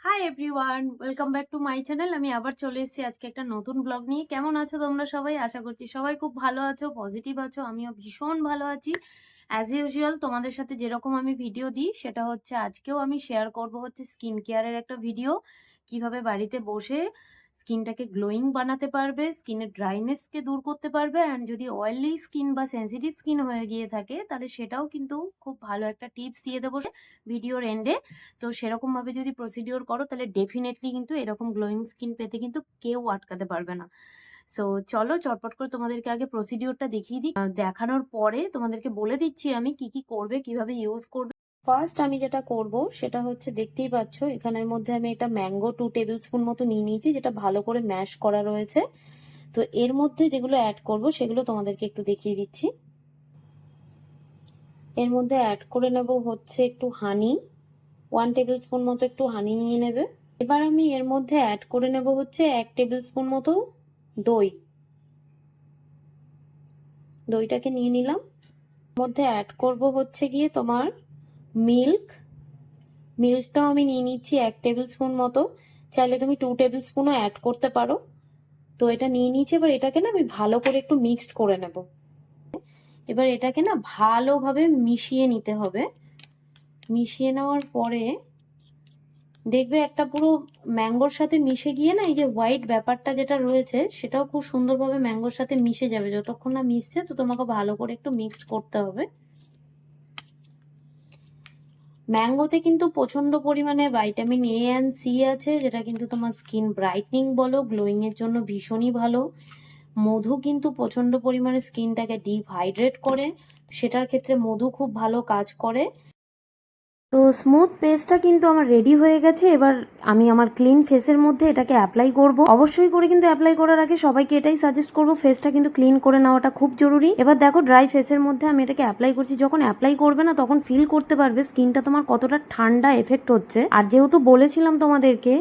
Hi everyone, welcome back to my channel. আমি আবার চলে এসেছি আজকে একটা নতুন ব্লগ নিয়ে। কেমন আছো তোমরা সবাই? আশা করছি সবাই খুব ভালো আছো, পজিটিভ আছো। আমিও ভীষণ ভালো আছি। অ্যাজ ইউজুয়াল তোমাদের সাথে যেরকম আমি ভিডিও দিই সেটা হচ্ছে আজকেও আমি শেয়ার করব হচ্ছে স্কিন কেয়ারের একটা ভিডিও। কিভাবে বাড়িতে বসে স্কিনটাকে গ্লোয়িং বানাতে পারবে, স্কিনের ড্রাইনেসকে দূর করতে পারবে, অ্যান্ড যদি অয়েলি স্কিন বা সেন্সিটিভ স্কিন হয়ে গিয়ে থাকে তাহলে সেটাও কিন্তু খুব ভালো একটা টিপস দিয়ে দেবো ভিডিওর এন্ডে। তো সেরকমভাবে যদি প্রসিডিওর করো তাহলে ডেফিনেটলি কিন্তু এরকম গ্লোয়িং স্কিন পেতে কিন্তু কেউ আটকাতে পারবে না। সো চলো চটপট করে তোমাদেরকে আগে প্রসিডিওরটা দেখিয়ে দিই। দেখানোর পরে তোমাদেরকে বলে দিচ্ছি আমি কি কি করবে, কিভাবে ইউজ করবে। ফার্স্ট আমি যেটা করব সেটা হচ্ছে, দেখতেই পাচ্ছ এখানের মধ্যে আমি এটা ম্যাঙ্গো 2 টেবিল স্পুন মতো নিয়ে নিয়েছি, যেটা ভালো করে ম্যাশ করা রয়েছে। তো এর মধ্যে যেগুলো অ্যাড করব সেগুলো তোমাদেরকে একটু দেখিয়ে দিচ্ছি। এর মধ্যে অ্যাড করে নেব হচ্ছে একটু হানি, 1 টেবিল স্পুন মতো একটু হানি নিয়ে নেবে। এবার আমি এর মধ্যে অ্যাড করে নেব হচ্ছে 1 টেবিল স্পুন মতো দই। দইটাকে নিয়ে নিলাম। মধ্যে অ্যাড করব হচ্ছে গিয়ে তোমার মিল্ক। মিল্কটাও আমি নিয়ে নিচ্ছি 1 টেবিল স্পুন মতো। চাইলে তুমি 2 টেবিল স্পুনও অ্যাড করতে পারো। তো এটা নিয়ে নিচ্ছি। এবার এটাকে না আমি ভালো করে একটু মিক্সড করে নেব। এবার এটাকে না ভালোভাবে মিশিয়ে নিতে হবে। মিশিয়ে নেওয়ার পরে দেখবে একটা পুরো ম্যাঙ্গোর সাথে মিশে গিয়ে না এই যে হোয়াইট ব্যাপারটা যেটা রয়েছে সেটাও খুব সুন্দরভাবে ম্যাঙ্গোর সাথে মিশে যাবে। যতক্ষণ না মিশছে তো তোমাকে ভালো করে একটু মিক্সড করতে হবে। ম্যাঙ্গোতে কিন্তু প্রচন্ড পরিমাণে ভাইটামিন এ অ্যান্ড সি আছে, যেটা কিন্তু তোমার স্কিন ব্রাইটনিং বলো, গ্লোয়িং এর জন্য ভীষণই ভালো। মধু কিন্তু প্রচন্ড পরিমাণে স্কিনটাকে ডিপ হাইড্রেট করে, সেটার ক্ষেত্রে মধু খুব ভালো কাজ করে। তো স্মুথ পেস্টটা কিন্তু আমার রেডি হয়ে গেছে। এবার আমি আমার ক্লিন ফেসের মধ্যে এটাকে অ্যাপ্লাই করব। অবশ্যই করে কিন্তু অ্যাপ্লাই করার আগে সবাইকে এটাই সাজেস্ট করব, ফেসটা কিন্তু ক্লিন করে নেওয়াটা খুব জরুরি। এবার দেখো ড্রাই ফেসের মধ্যে আমি এটাকে অ্যাপ্লাই করছি। যখন অ্যাপ্লাই করবে না তখন ফিল করতে পারবে স্কিনটা তোমার কতটা ঠান্ডা এফেক্ট হচ্ছে। আর যেহেতু বলেছিলাম তোমাদেরকে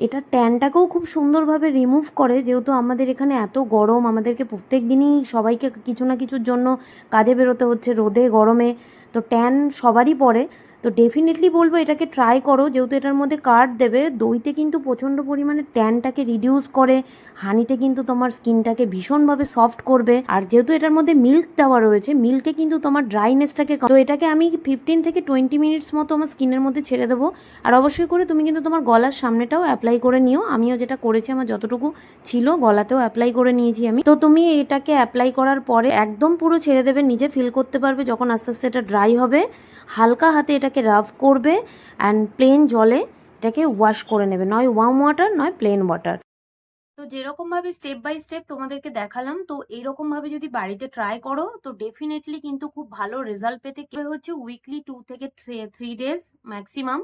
এটা ট্যানটাকেও খুব সুন্দরভাবে রিমুভ করে, যেহেতু আমাদের এখানে এত গরম, আমাদেরকে প্রত্যেক দিনই সবাইকে কিছু না কিছুর জন্য কাজে বেরোতে হচ্ছে, রোদে গরমে, তো ট্যান সবারই পড়ে। তো ডেফিনেটলি বলবো এটাকে ট্রাই করো, যেহেতু এটার মধ্যে কার্ড দেবে। দইতে কিন্তু প্রচণ্ড পরিমাণে ট্যানটাকে রিডিউস করে, হানিতে কিন্তু তোমার স্কিনটাকে ভীষণভাবে সফট করবে, আর যেহেতু এটার মধ্যে মিল্ক দেওয়া রয়েছে, মিল্কে কিন্তু তোমার ড্রাইনেসটাকে, তো এটাকে আমি 15 থেকে 20 মিনিটস মতো আমার স্কিনের মধ্যে ছেড়ে দেবো। আর অবশ্যই করে তুমি কিন্তু তোমার গলার সামনেটাও অ্যাপ্লাই করে নিও। আমিও যেটা করেছি, আমার যতটুকু ছিল গলাতেও অ্যাপ্লাই করে নিয়েছি আমি। তো তুমি এটাকে অ্যাপ্লাই করার পরে একদম পুরো ছেড়ে দেবে, নিজে ফিল করতে পারবে যখন আস্তে আস্তে এটা ড্রাই হবে। হালকা হাতে এটাকে রাব করবে অ্যান্ড প্লেন জলে এটাকে ওয়াশ করে নেবে, নয় ওয়ার্ম ওয়াটার নয় প্লেন ওয়াটার। তো যেরকম ভাবে স্টেপ বাই স্টেপ তোমাদেরকে দেখালাম, তো এইরকম ভাবে যদি বাড়িতে ট্রাই করো তো ডেফিনেটলি কিন্তু খুব ভালো রেজাল্ট পেতে হচ্ছে উইকলি 2 থেকে 3 ডেজ ম্যাক্সিমাম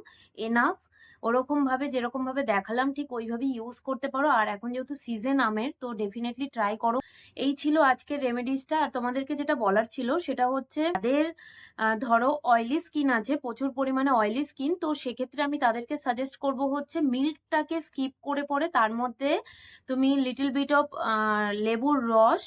এনাফ। ওরকম ভাবে যেরকম ভাবে দেখালাম ঠিক ওইভাবে ইউজ করতে পারো। আর এখন যেহেতু সিজন আমের, তো ডেফিনেটলি ট্রাই করো। এই ছিল আজকের রেমেডিসটা। আর তোমাদেরকে যেটা বলার ছিল সেটা হচ্ছে, তাদের ধরো অয়েলি স্কিন আছে, প্রচুর পরিমাণে অয়েলি স্কিন, তো সেক্ষেত্রে আমি তাদেরকে সাজেস্ট করব হচ্ছে মিল্কটাকে স্কিপ করে পরে তার মধ্যে তুমি লিটল বিট অফ লেবুর রস,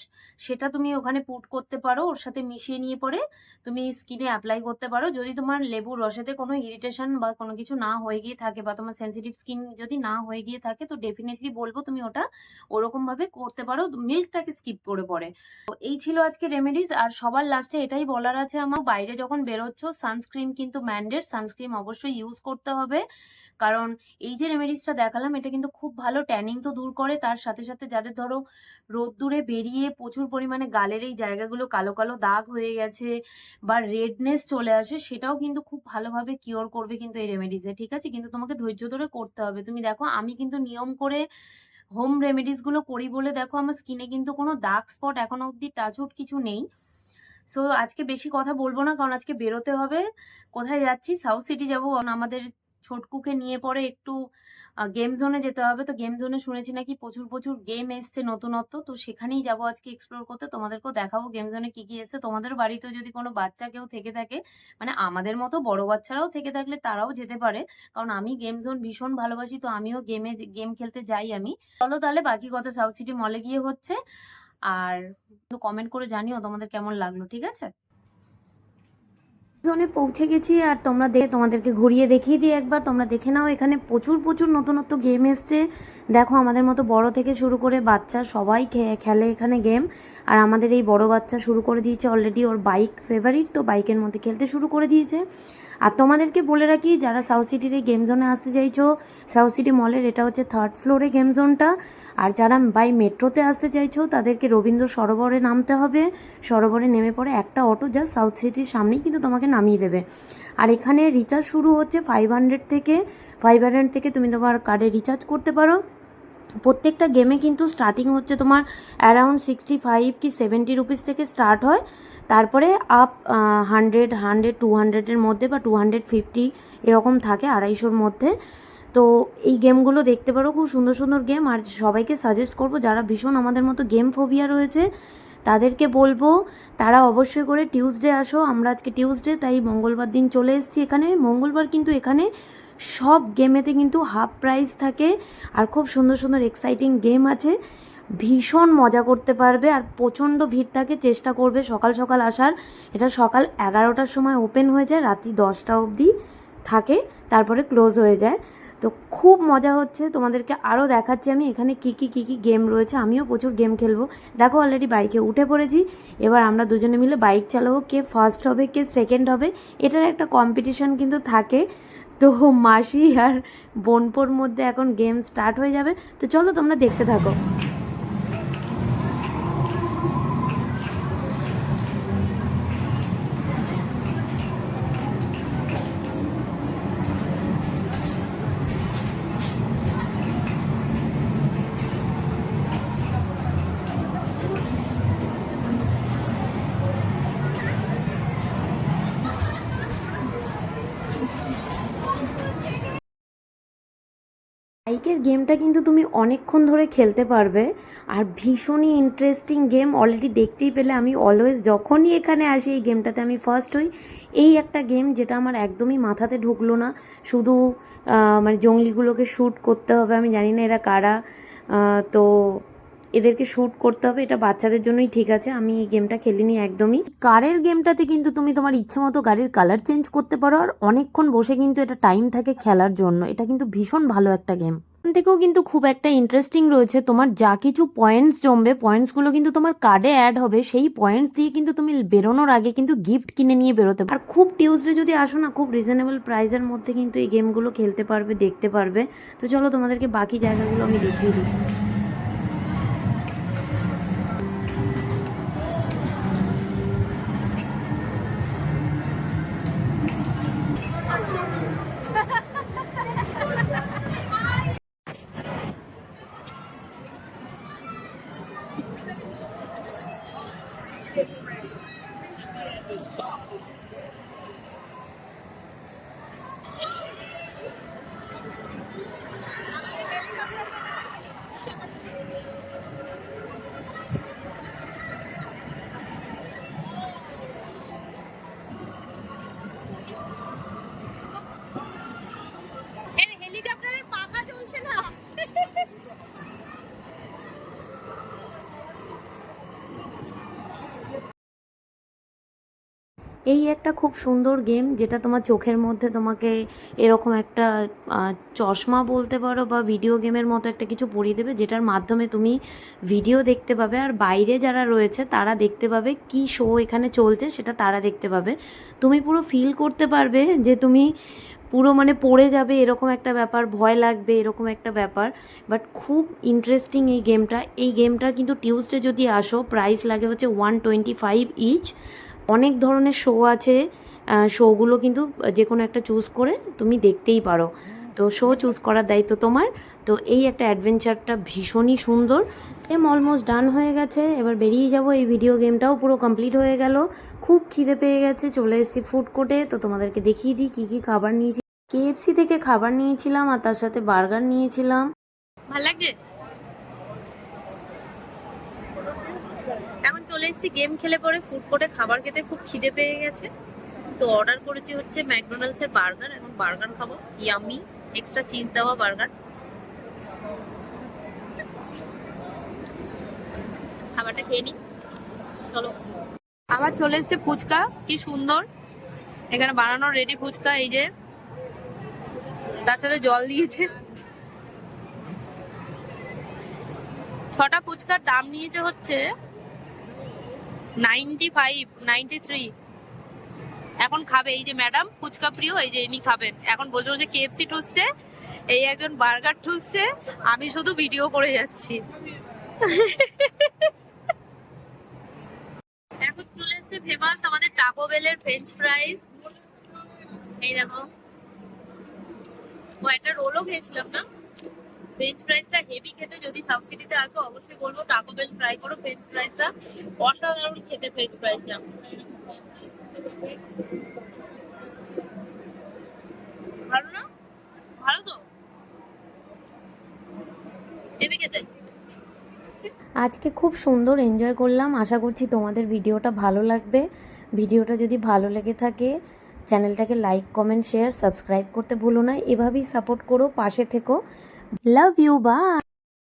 সেটা তুমি ওখানে পুট করতে পারো, ওর সাথে মিশিয়ে নিয়ে পরে তুমি স্কিনে অ্যাপ্লাই করতে পারো। যদি তোমার লেবুর রসেতে কোনো ইরিটেশন বা কোনো কিছু না হয়ে গিয়ে থাকে, বা তোমার সেন্সিটিভ স্কিন যদি না হয়ে গিয়ে থাকে, তো ডেফিনেটলি বলবো তুমি ওটা ওরকম ভাবে করতে পারো, মিল্কটাকে স্কিপ করে পরে। তো এই ছিল আজকে রেমেডিস। আর সবার লাস্টে এটাই বলার আছে আমার, বাইরে যখন বেরোচ্ছ সানস্ক্রিন কিন্তু ম্যান্ডেট, সানস্ক্রিন অবশ্যই ইউজ করতে হবে। কারণ এই যে রেমেডিসটা দেখালাম এটা কিন্তু খুব ভালো ট্যানিং তো দূর করে, তার সাথে সাথে যাদের ধরো রোদ্দুরে বেরিয়ে প্রচুর পরিমাণে গালের এই জায়গাগুলো কালো কালো দাগ হয়ে গেছে বা রেডনেস চলে আসে, সেটাও কিন্তু খুব ভালোভাবে কিওর করবে কিন্তু এই রেমেডিসে। ঠিক আছে, কিন্তু তোমাকে ধৈর্য ধরে করতে হবে। তুমি দেখো আমি কিন্তু নিয়ম করে হোম রেমেডিস গুলো করি বলে দেখো আমার স্কিনে কিন্তু কোনো দাগ স্পট এখনো অব্দি টাচউড কিছু নেই। সো আজকে বেশি কথা বলবো না, কারণ আজকে বেরোতে হবে। কোথায় যাচ্ছি? সাউথ সিটি যাবো, আমাদের ছোটকুকে নিয়ে পরে একটু গেম জোনে যেতে হবে। তো গেম জোনে শুনেছি নাকি প্রচুর প্রচুর গেম এসছে নতুনত্ব, তো সেখানেই যাবো আজকে এক্সপ্লোর করতে। তোমাদেরকেও দেখাবো গেম জোনে কি কি এসছে। তোমাদের বাড়িতেও যদি কোনো বাচ্চা কেউ থেকে থাকে, মানে আমাদের মতো বড় বাচ্চারাও থেকে থাকলে তারাও যেতে পারে, কারণ আমি গেম জোন ভীষণ ভালোবাসি। তো আমিও গেম খেলতে যাই আমি। চলো তাহলে বাকি কথা সাউথ সিটি মলে গিয়ে হচ্ছে। আর কমেন্ট করে জানিও তোমাদের কেমন লাগলো, ঠিক আছে? জোনে পৌঁছে গেছি আর তোমাদেরকে ঘুরিয়ে দেখিয়ে দিই একবার, তোমরা দেখে নাও। এখানে প্রচুর নতুনত্ব গেম এসছে। দেখো আমাদের মতো বড় থেকে শুরু করে বাচ্চা সবাই খেলে এখানে গেম। আর আমাদের এই বড় বাচ্চা শুরু করে দিয়েছে অলরেডি, ওর বাইক ফেভারিট, তো বাইকের মধ্যে খেলতে শুরু করে দিয়েছে। আর তোমাদেরকে বলে রাখি, যারা সাউথ সিটির এই গেম জোনে আসতে চাইছো, সাউথ সিটি মলের এটা হচ্ছে 3rd ফ্লোরে গেম জোনটা। আর যারা বাই মেট্রোতে আসতে চাইছো তাদেরকে রবীন্দ্র সরোবরে নামতে হবে। সরোবরে নেমে পড়ে একটা অটো জাস্ট সাউথ সিটির সামনেই কিন্তু তোমাকে নামিয়ে দেবে। আর এখানে রিচার্জ শুরু হচ্ছে 500 থেকে তুমি তোমার কার্ডে রিচার্জ করতে পারো। প্রত্যেকটা গেমে কিন্তু স্টার্টিং হচ্ছে তোমার অ্যারাউন্ড 65 কি 70 রুপিস থেকে স্টার্ট হয়, তারপরে আপ 200-এর মধ্যে বা 250 এরকম থাকে, 250-র মধ্যে। তো এই গেমগুলো দেখতে পারো, খুব সুন্দর গেম। আর সবাইকে সাজেস্ট করবো যারা ভীষণ আমাদের মতো গেম ফোবিয়া রয়েছে তাদেরকে বলবো তারা অবশ্যই করে টিউসডে আসো। আমরা আজকে টিউসডে, তাই মঙ্গলবার দিন চলে এসেছি এখানে। মঙ্গলবার কিন্তু এখানে সব গেমেতে কিন্তু হাফ প্রাইস থাকে আর খুব সুন্দর এক্সাইটিং গেম আছে, ভীষণ মজা করতে পারবে। আর প্রচণ্ড ভিড় থাকে, চেষ্টা করবে সকাল আসার। এটা সকাল 11টার সময় ওপেন হয়ে যায়, রাত্রি 10টা অবধি থাকে, তারপরে ক্লোজ হয়ে যায়। তো খুব মজা হচ্ছে, তোমাদেরকে আরও দেখাচ্ছি আমি এখানে কী কী গেম রয়েছে। আমিও প্রচুর গেম খেলবো। দেখো অলরেডি বাইকে উঠে পড়েছি, এবার আমরা দুজনে মিলে বাইক চালাবো, কে ফার্স্ট হবে কে সেকেন্ড হবে এটার একটা কম্পিটিশন কিন্তু থাকে। তো মাসি আর বোনপোর মধ্যে এখন গেম স্টার্ট হয়ে যাবে, তো চলো তোমরা দেখতে থাকো। বাইকের গেমটা কিন্তু তুমি অনেকক্ষণ ধরে খেলতে পারবে আর ভীষণই ইন্টারেস্টিং গেম। অলরেডি দেখতেই পেলে আমি অলওয়েজ যখনই এখানে আসি এই গেমটাতে আমি ফার্স্ট হই। এই একটা গেম যেটা আমার একদমই মাথাতে ঢুকলো না, শুধু মানে জঙ্গলিগুলোকে শ্যুট করতে হবে। আমি জানি না এরা কারা, তো এদেরকে শ্যুট করতে হবে, এটা বাচ্চাদের জন্যই ঠিক আছে। আমি এই গেমটা খেলিনি একদমই। কারের গেমটাতে কিন্তু তুমি তোমার ইচ্ছে মতো গাড়ির কালার চেঞ্জ করতে পারো আর অনেকক্ষণ বসে কিন্তু এটা টাইম থাকে খেলার জন্য। এটা কিন্তু ভীষণ ভালো একটা গেম। এখান থেকেও কিন্তু খুব একটা ইন্টারেস্টিং রয়েছে, তোমার যা কিছু পয়েন্টস জমবে পয়েন্টসগুলো কিন্তু তোমার কার্ডে অ্যাড হবে, সেই পয়েন্টস দিয়ে কিন্তু তুমি বেরোনোর আগে কিন্তু গিফট কিনে নিয়ে বেরোতে পারো। আর খুব টিউসডে যদি আসো না, খুব রিজনেবল প্রাইসের মধ্যে কিন্তু এই গেমগুলো খেলতে পারবে, দেখতে পারবে। তো চলো তোমাদেরকে বাকি জায়গাগুলো আমি দেখিয়ে দিই। হেলিকপ্টারের পাখা চলছে না। এই একটা খুব সুন্দর গেম যেটা তোমার চোখের মধ্যে তোমাকে এরকম একটা চশমা বলতে পারো বা ভিডিও গেমের মতো একটা কিছু পরিয়ে দেবে, যেটার মাধ্যমে তুমি ভিডিও দেখতে পাবে আর বাইরে যারা রয়েছে তারা দেখতে পাবে কি শো এখানে চলছে, সেটা তারা দেখতে পাবে। তুমি পুরো ফিল করতে পারবে যে তুমি পুরো মানে পড়ে যাবে এরকম একটা ব্যাপার, ভয় লাগবে এরকম একটা ব্যাপার। বাট খুব ইন্টারেস্টিং এই গেমটা। এই গেমটার কিন্তু টিউসডে যদি আসো প্রাইস লাগে হচ্ছে 125 ইচ। অনেক ধরনের শো আছে, শোগুলো কিন্তু যে কোনো একটা চুজ করে তুমি দেখতেই পারো। তো শো চুজ করার দায়িত্ব তোমার। তো এই একটা অ্যাডভেঞ্চারটা ভীষণই সুন্দর। গেম অলমোস্ট ডান হয়ে গেছে, এবার বেরিয়ে যাব। এই ভিডিও গেমটাও পুরো কমপ্লিট হয়ে গেল। খুব খিদে পেয়ে গেছে, চলে এসেছি ফুড কোর্টে। তো তোমাদেরকে দেখিয়ে দিই কী কী খাবার নিয়েছি। KFC থেকে খাবার নিয়েছিলাম আর তার সাথে বার্গার নিয়েছিলাম। ভালো লাগছে। এখন চলে এসেছি গেম খেলে পরে ফুড কোর্টে খাবার খেতে, খুব খিদে পেয়ে গেছে। তো অর্ডার করেছি হচ্ছে ম্যাকডোনাল্ডসের বার্গার, এখন বার্গার খাবো। ইয়াম্মি এক্সট্রা চিজ দেওয়া বার্গার। খাবারটা খেয়ে নিই, চলো। আবার চলে এসেছে ফুচকা, কি সুন্দর এখানে বানানো রেডি ফুচকা, এই যে তার সাথে জল দিয়েছে। 6টা ফুচকার দাম নিয়েছে হচ্ছে 93। এখন খাবে এই যে ম্যাডাম ফুচকা প্রিয়, এই যে ইনি খাবেন এখন, বসে বসে KFC ঠুসছে, এই একজন বার্গার ঠুসছে, আমি শুধু ভিডিও করে যাচ্ছি। এখন চলে এসেছে ফেমাস আমাদের টাকো বেলের ফ্রেঞ্চ ফ্রাইজ। এই দেখো, ও একটা রোলও খেয়েছিলাম না। ফ্রেঞ্চ ফ্রাইজটা হেভি খেতে, যদি সাউথ সিটিতে আসো অবশ্যই বলবো টাকো বেল ট্রাই করো। ফ্রেঞ্চ ফ্রাইজটা অসাধারণ খেতে, ফ্রেঞ্চ ফ্রাইজটা ভালো না? ভালো তো হেভি খেতে। আজকে খুব সুন্দর এনজয় করলাম, আশা করছি তোমাদের ভিডিওটা ভালো লাগবে। ভিডিওটা যদি ভালো লেগে থাকে চ্যানেলটাকে লাইক কমেন্ট শেয়ার সাবস্ক্রাইব করতে ভুলো না। এভাবেই সাপোর্ট করো, পাশে থেকো। Love you, by.